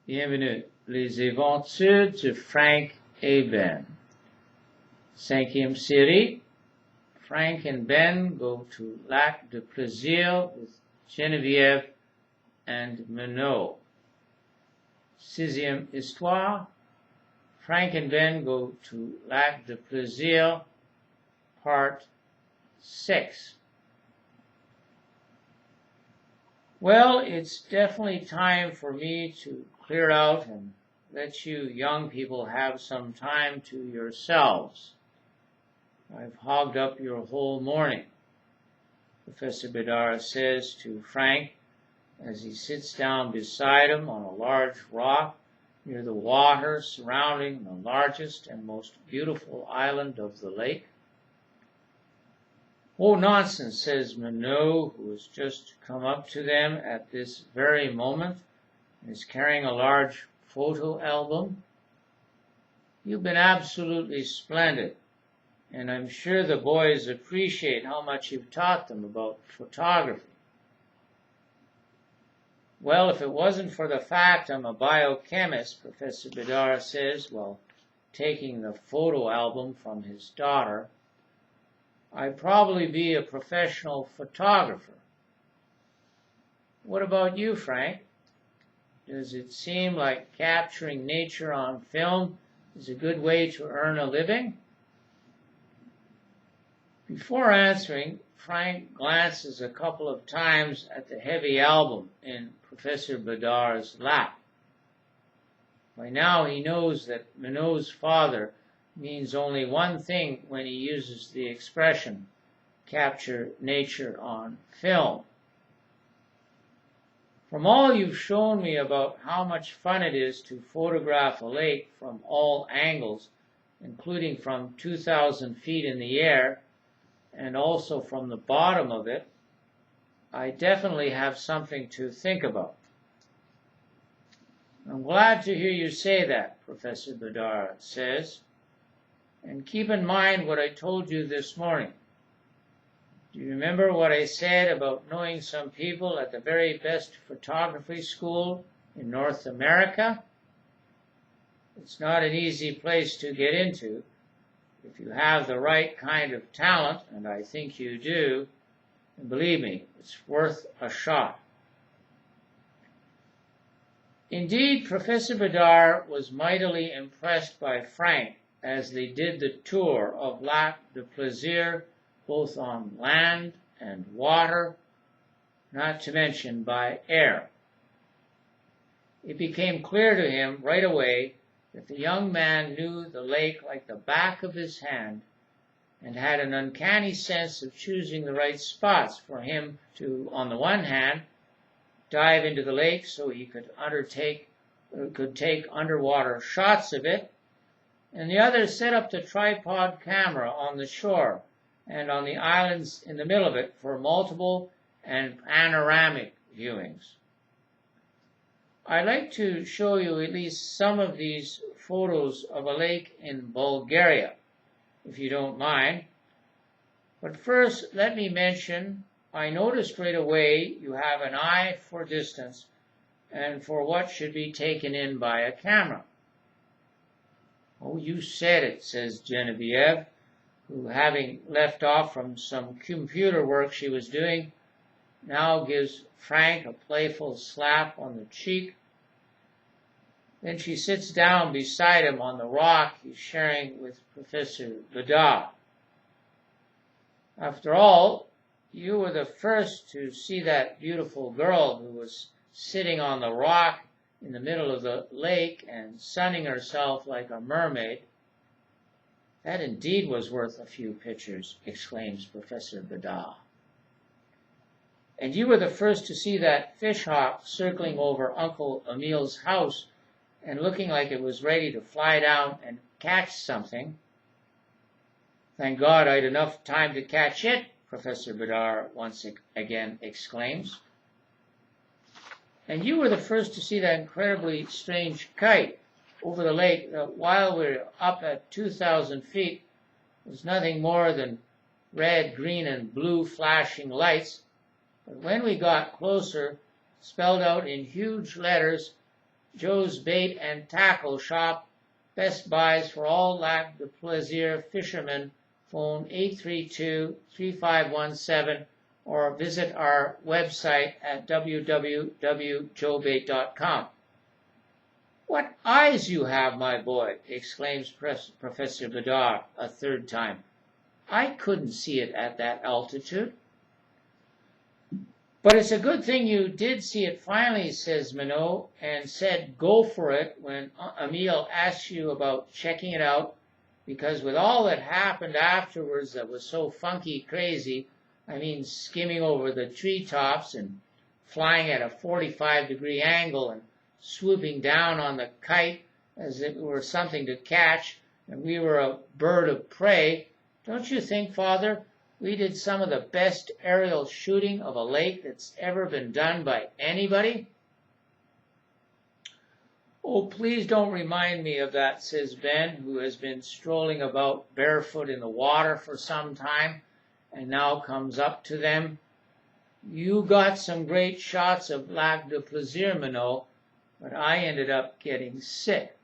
Bienvenue. Les aventures de Frank et Ben. Cinquième série. Frank and Ben go to Lac de Plaisir with Geneviève and Minot. Sixième histoire. Frank and Ben go to Lac de Plaisir, part 6. Well, it's definitely time for me to clear out and let you young people have some time to yourselves. I've hogged up your whole morning, Professor Bedard says to Frank as he sits down beside him on a large rock near the water surrounding the largest and most beautiful island of the lake. Oh, nonsense, says Minot, who has just come up to them at this very moment and is carrying a large photo album. You've been absolutely splendid, and I'm sure the boys appreciate how much you've taught them about photography. Well, if it wasn't for the fact I'm a biochemist, Professor Bedard says, while taking the photo album from his daughter, I'd probably be a professional photographer. What about you, Frank? Does it seem like capturing nature on film is a good way to earn a living? Before answering, Frank glances a couple of times at the heavy album in Professor Bedard's lap. By now he knows that Minot's father means only one thing when he uses the expression, capture nature on film. From all you've shown me about how much fun it is to photograph a lake from all angles, including from 2,000 feet in the air, and also from the bottom of it, I definitely have something to think about. I'm glad to hear you say that, Professor Bedard says. And keep in mind what I told you this morning. Do you remember what I said about knowing some people at the very best photography school in North America? It's not an easy place to get into. If you have the right kind of talent, and I think you do, and believe me, it's worth a shot. Indeed, Professor Bedard was mightily impressed by Frank as they did the tour of Lac de Plaisir, both on land and water, not to mention by air. It became clear to him right away that the young man knew the lake like the back of his hand and had an uncanny sense of choosing the right spots for him to, on the one hand, dive into the lake so he could take underwater shots of it, and the other set up the tripod camera on the shore and on the islands in the middle of it for multiple and panoramic viewings. I'd like to show you at least some of these photos of a lake in Bulgaria, if you don't mind. But first, let me mention, I noticed right away you have an eye for distance and for what should be taken in by a camera. Oh, you said it, says Geneviève, who, having left off from some computer work she was doing, now gives Frank a playful slap on the cheek. Then she sits down beside him on the rock he's sharing with Professor Bedard. After all, you were the first to see that beautiful girl who was sitting on the rock in the middle of the lake and sunning herself like a mermaid. That indeed was worth a few pictures, exclaims Professor Bedard. And you were the first to see that fish hawk circling over Uncle Emile's house and looking like it was ready to fly down and catch something. Thank God I'd enough time to catch it, Professor Bedard once again exclaims. And you were the first to see that incredibly strange kite over the lake that, while we were up at 2,000 feet, was nothing more than red, green, and blue flashing lights. But when we got closer, spelled out in huge letters, Joe's Bait and Tackle Shop. Best buys for all Lac de Plaisir fishermen. Phone 832-3517 or visit our website at www.joebait.com. "What eyes you have, my boy!" exclaims Professor Bedard a third time. "I couldn't see it at that altitude." "But it's a good thing you did see it finally," says Minot, "and said go for it when Emile asked you about checking it out, because with all that happened afterwards that was so funky crazy, I mean skimming over the treetops and flying at a 45-degree angle and swooping down on the kite as if it were something to catch and we were a bird of prey, don't you think, Father, we did some of the best aerial shooting of a lake that's ever been done by anybody?" "Oh, please don't remind me of that," says Ben, who has been strolling about barefoot in the water for some time and now comes up to them. "You got some great shots of Lac de Plaisir, Minot, but I ended up getting sick."